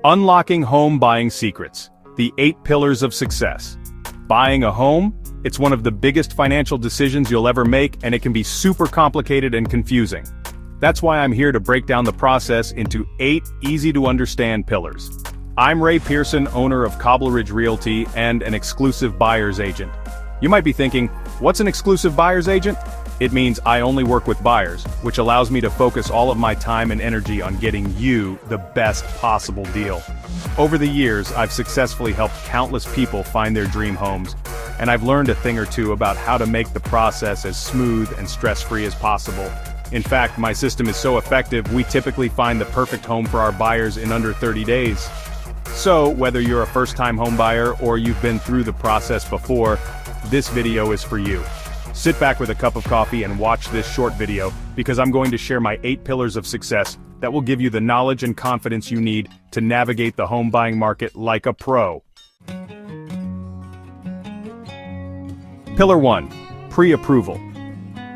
Unlocking home buying secrets. The 8 pillars of success. Buying a home? It's one of the biggest financial decisions you'll ever make, and it can be super complicated and confusing. That's why I'm here to break down the process into 8 easy-to-understand pillars. I'm Pearson, owner of Cobbleridge Realty and an exclusive buyer's agent. You might be thinking, what's an exclusive buyer's agent? It means I only work with buyers, which allows me to focus all of my time and energy on getting you the best possible deal. Over the years, I've successfully helped countless people find their dream homes, and I've learned a thing or two about how to make the process as smooth and stress-free as possible. In fact, my system is so effective, we typically find the perfect home for our buyers in under 30 days. So, whether you're a first-time home buyer or you've been through the process before, this video is for you. Sit back with a cup of coffee and watch this short video, because I'm going to share my 8 pillars of success that will give you the knowledge and confidence you need to navigate the home buying market like a pro. Pillar 1. Pre-approval.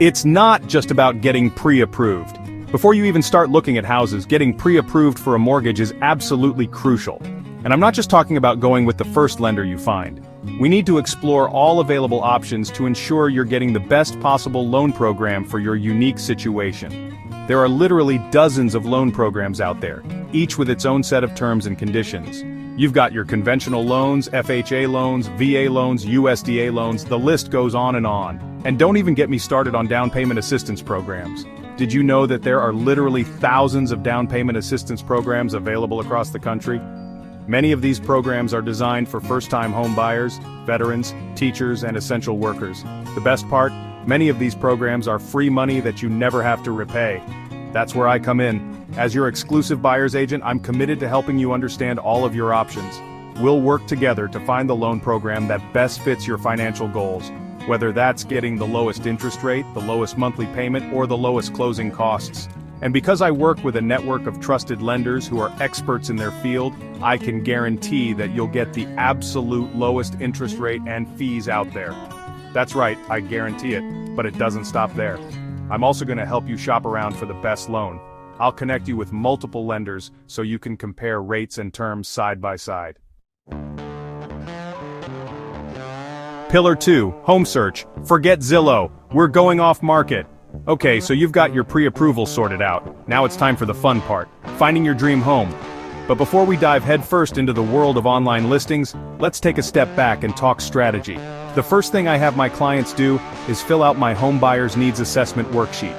It's not just about getting pre-approved. Before you even start looking at houses, getting pre-approved for a mortgage is absolutely crucial. And I'm not just talking about going with the first lender you find. We need to explore all available options to ensure you're getting the best possible loan program for your unique situation. There are literally dozens of loan programs out there, each with its own set of terms and conditions. You've got your conventional loans, FHA loans, VA loans, USDA loans, the list goes on. And don't even get me started on down payment assistance programs. Did you know that there are literally thousands of down payment assistance programs available across the country? Many of these programs are designed for first-time home buyers, veterans, teachers, and essential workers. The best part? Many of these programs are free money that you never have to repay. That's where I come in. As your exclusive buyer's agent, I'm committed to helping you understand all of your options. We'll work together to find the loan program that best fits your financial goals, whether that's getting the lowest interest rate, the lowest monthly payment, or the lowest closing costs. And because I work with a network of trusted lenders who are experts in their field, I can guarantee that you'll get the absolute lowest interest rate and fees out there. That's right, I guarantee it, but it doesn't stop there. I'm also going to help you shop around for the best loan. I'll connect you with multiple lenders so you can compare rates and terms side by side. Pillar 2, home search. Forget Zillow. We're going off market. Okay, so you've got your pre-approval sorted out. Now it's time for the fun part, finding your dream home. But before we dive headfirst into the world of online listings, let's take a step back and talk strategy. The first thing I have my clients do is fill out my home buyer's needs assessment worksheet.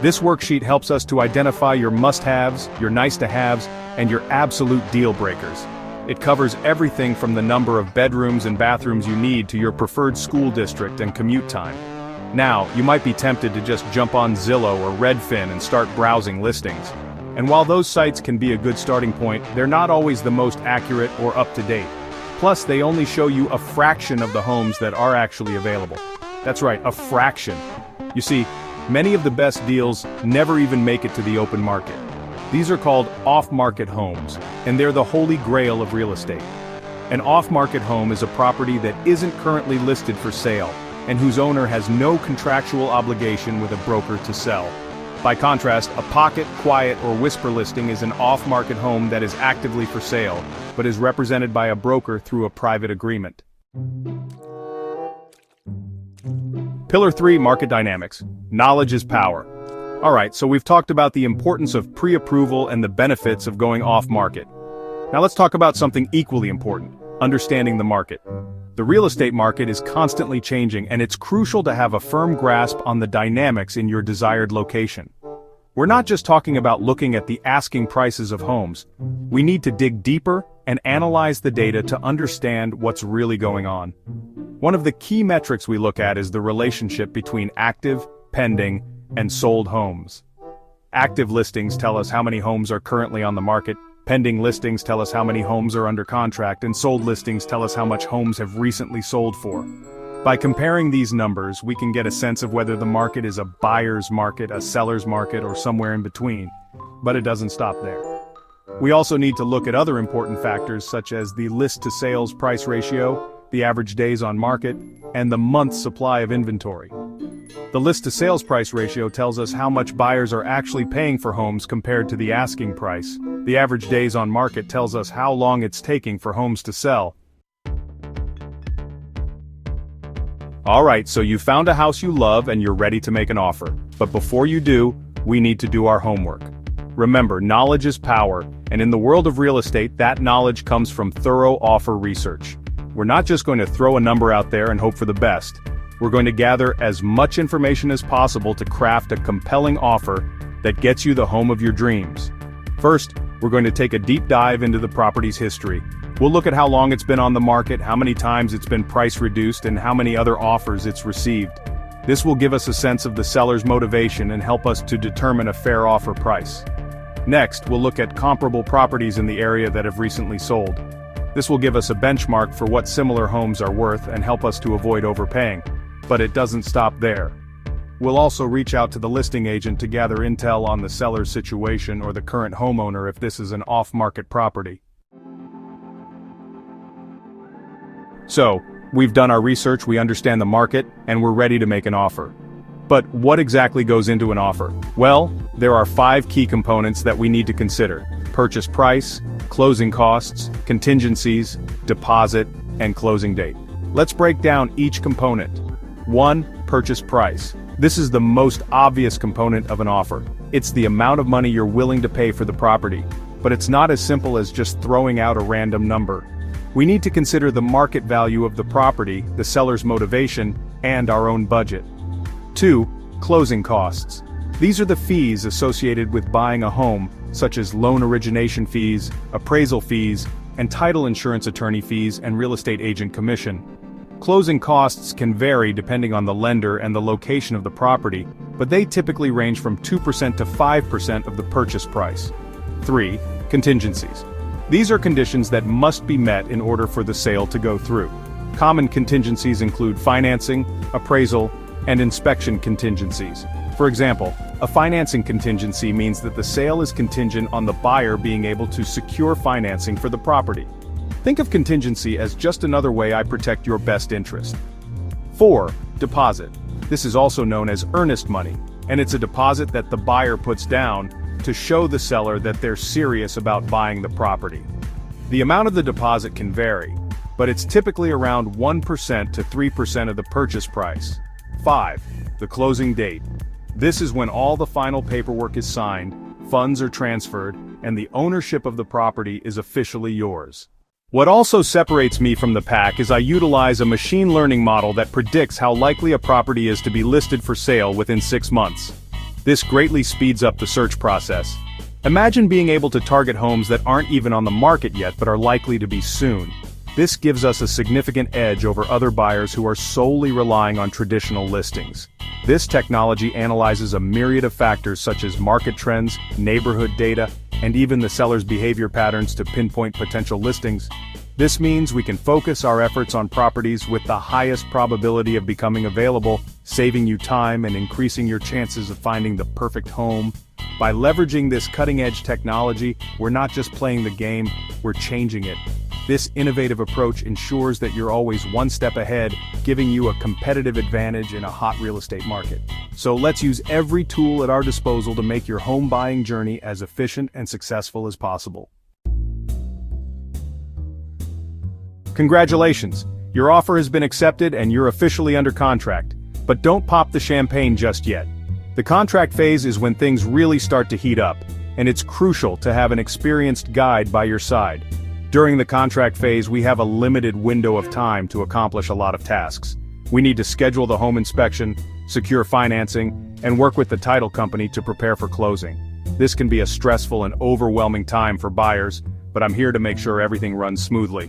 This worksheet helps us to identify your must-haves, your nice-to-haves, and your absolute deal breakers. It covers everything from the number of bedrooms and bathrooms you need to your preferred school district and commute time. Now, you might be tempted to just jump on Zillow or Redfin and start browsing listings. And while those sites can be a good starting point, they're not always the most accurate or up-to-date. Plus, they only show you a fraction of the homes that are actually available. That's right, a fraction. You see, many of the best deals never even make it to the open market. These are called off-market homes, and they're the holy grail of real estate. An off-market home is a property that isn't currently listed for sale, and whose owner has no contractual obligation with a broker to sell. By contrast, a pocket, quiet, or whisper listing is an off-market home that is actively for sale, but is represented by a broker through a private agreement. Pillar 3, market dynamics. Knowledge is power. Alright, so we've talked about the importance of pre-approval and the benefits of going off-market. Now let's talk about something equally important, understanding the market. The real estate market is constantly changing, and it's crucial to have a firm grasp on the dynamics in your desired location. We're not just talking about looking at the asking prices of homes. We need to dig deeper and analyze the data to understand what's really going on. One of the key metrics we look at is the relationship between active, pending, and sold homes. Active listings tell us how many homes are currently on the market. Pending listings tell us how many homes are under contract, and sold listings tell us how much homes have recently sold for. By comparing these numbers, we can get a sense of whether the market is a buyer's market, a seller's market, or somewhere in between. But it doesn't stop there. We also need to look at other important factors such as the list-to-sales price ratio, the average days on market, and the month's supply of inventory. The list-to-sales price ratio tells us how much buyers are actually paying for homes compared to the asking price. The average days on market tells us how long it's taking for homes to sell. Alright, so you found a house you love and you're ready to make an offer. But before you do, we need to do our homework. Remember, knowledge is power, and in the world of real estate, that knowledge comes from thorough offer research. We're not just going to throw a number out there and hope for the best. We're going to gather as much information as possible to craft a compelling offer that gets you the home of your dreams. First, we're going to take a deep dive into the property's history. We'll look at how long it's been on the market, how many times it's been price reduced, and how many other offers it's received. This will give us a sense of the seller's motivation and help us to determine a fair offer price. Next, we'll look at comparable properties in the area that have recently sold. This will give us a benchmark for what similar homes are worth and help us to avoid overpaying. But it doesn't stop there. We'll also reach out to the listing agent to gather intel on the seller's situation or the current homeowner if this is an off-market property. So, we've done our research, we understand the market, and we're ready to make an offer. But what exactly goes into an offer? Well, there are 5 key components that we need to consider: purchase price, closing costs, contingencies, deposit, and closing date. Let's break down each component. 1. Purchase price. This is the most obvious component of an offer. It's the amount of money you're willing to pay for the property. But it's not as simple as just throwing out a random number. We need to consider the market value of the property, the seller's motivation, and our own budget. 2. Closing costs. These are the fees associated with buying a home, such as loan origination fees, appraisal fees, and title insurance attorney fees and real estate agent commission. Closing costs can vary depending on the lender and the location of the property, but they typically range from 2% to 5% of the purchase price. 3. Contingencies. These are conditions that must be met in order for the sale to go through. Common contingencies include financing, appraisal, and inspection contingencies. For example, a financing contingency means that the sale is contingent on the buyer being able to secure financing for the property. Think of contingency as just another way I protect your best interest. 4. Deposit. This is also known as earnest money, and it's a deposit that the buyer puts down to show the seller that they're serious about buying the property. The amount of the deposit can vary, but it's typically around 1% to 3% of the purchase price. 5. The closing date. This is when all the final paperwork is signed, funds are transferred, and the ownership of the property is officially yours. What also separates me from the pack is I utilize a machine learning model that predicts how likely a property is to be listed for sale within 6 months. This greatly speeds up the search process. Imagine being able to target homes that aren't even on the market yet but are likely to be soon. This gives us a significant edge over other buyers who are solely relying on traditional listings. This technology analyzes a myriad of factors such as market trends, neighborhood data, and even the seller's behavior patterns to pinpoint potential listings. This means we can focus our efforts on properties with the highest probability of becoming available, saving you time and increasing your chances of finding the perfect home. By leveraging this cutting-edge technology, we're not just playing the game, we're changing it. This innovative approach ensures that you're always one step ahead, giving you a competitive advantage in a hot real estate market. So let's use every tool at our disposal to make your home buying journey as efficient and successful as possible. Congratulations! Your offer has been accepted and you're officially under contract. But don't pop the champagne just yet. The contract phase is when things really start to heat up, and it's crucial to have an experienced guide by your side. During the contract phase, we have a limited window of time to accomplish a lot of tasks. We need to schedule the home inspection, secure financing, and work with the title company to prepare for closing. This can be a stressful and overwhelming time for buyers, but I'm here to make sure everything runs smoothly.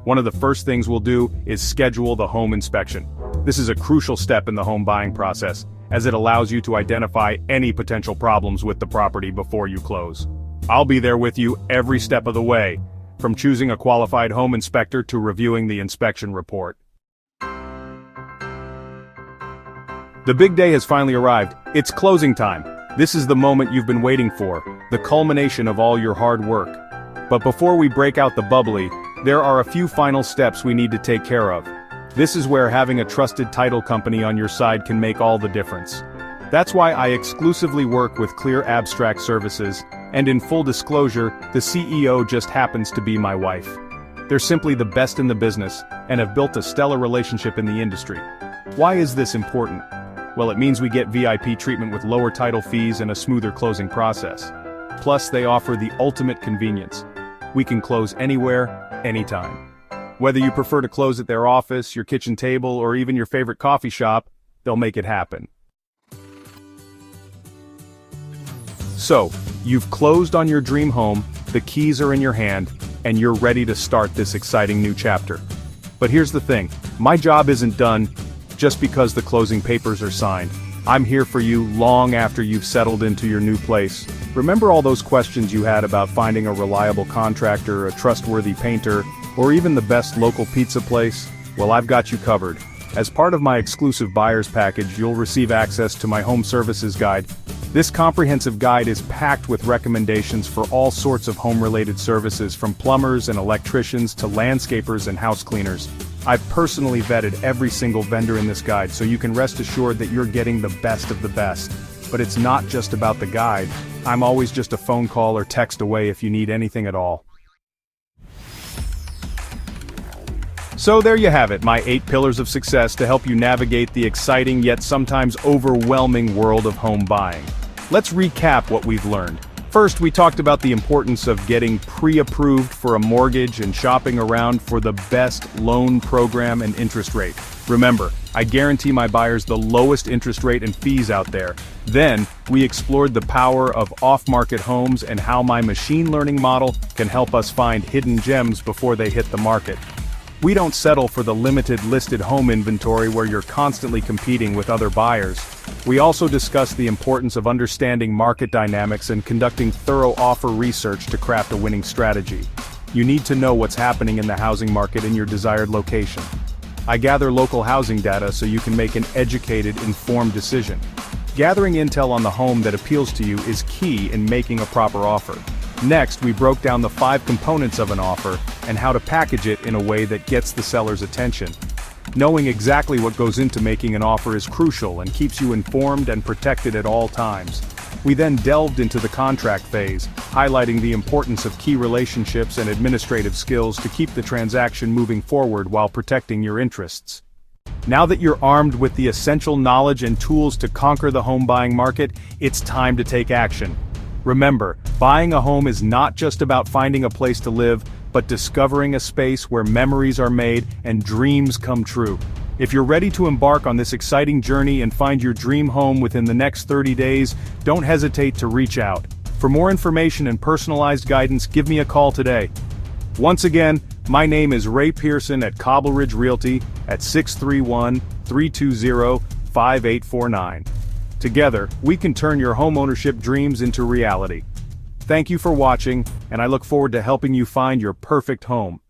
One of the first things we'll do is schedule the home inspection. This is a crucial step in the home buying process, as it allows you to identify any potential problems with the property before you close. I'll be there with you every step of the way, from choosing a qualified home inspector to reviewing the inspection report. The big day has finally arrived. It's closing time. This is the moment you've been waiting for, the culmination of all your hard work. But before we break out the bubbly, there are a few final steps we need to take care of. This is where having a trusted title company on your side can make all the difference. That's why I exclusively work with Clear Abstract Services, And in full disclosure, the CEO just happens to be my wife. They're simply the best in the business, and have built a stellar relationship in the industry. Why is this important? Well, it means we get VIP treatment with lower title fees and a smoother closing process. Plus, they offer the ultimate convenience. We can close anywhere, anytime. Whether you prefer to close at their office, your kitchen table, or even your favorite coffee shop, they'll make it happen. So, you've closed on your dream home, the keys are in your hand, and you're ready to start this exciting new chapter. But here's the thing, my job isn't done just because the closing papers are signed. I'm here for you long after you've settled into your new place. Remember all those questions you had about finding a reliable contractor, a trustworthy painter, or even the best local pizza place? Well, I've got you covered. As part of my exclusive buyer's package, you'll receive access to my home services guide. This comprehensive guide is packed with recommendations for all sorts of home-related services, from plumbers and electricians to landscapers and house cleaners. I've personally vetted every single vendor in this guide, so you can rest assured that you're getting the best of the best. But it's not just about the guide. I'm always just a phone call or text away if you need anything at all. So there you have it, my 8 pillars of success to help you navigate the exciting yet sometimes overwhelming world of home buying. Let's recap what we've learned. First, we talked about the importance of getting pre-approved for a mortgage and shopping around for the best loan program and interest rate. Remember, I guarantee my buyers the lowest interest rate and fees out there. Then, we explored the power of off-market homes and how my machine learning model can help us find hidden gems before they hit the market. We don't settle for the limited listed home inventory where you're constantly competing with other buyers. We also discussed the importance of understanding market dynamics and conducting thorough offer research to craft a winning strategy. You need to know what's happening in the housing market in your desired location. I gather local housing data so you can make an educated, informed decision. Gathering intel on the home that appeals to you is key in making a proper offer. Next, we broke down the 5 components of an offer and how to package it in a way that gets the seller's attention. Knowing exactly what goes into making an offer is crucial and keeps you informed and protected at all times. We then delved into the contract phase, highlighting the importance of key relationships and administrative skills to keep the transaction moving forward while protecting your interests. Now that you're armed with the essential knowledge and tools to conquer the home buying market, it's time to take action. Remember, buying a home is not just about finding a place to live, but discovering a space where memories are made and dreams come true. If you're ready to embark on this exciting journey and find your dream home within the next 30 days, don't hesitate to reach out. For more information and personalized guidance, give me a call today. Once again, my name is Ray Pearson at Cobbleridge Realty at 631-320-5849. Together, we can turn your homeownership dreams into reality. Thank you for watching, and I look forward to helping you find your perfect home.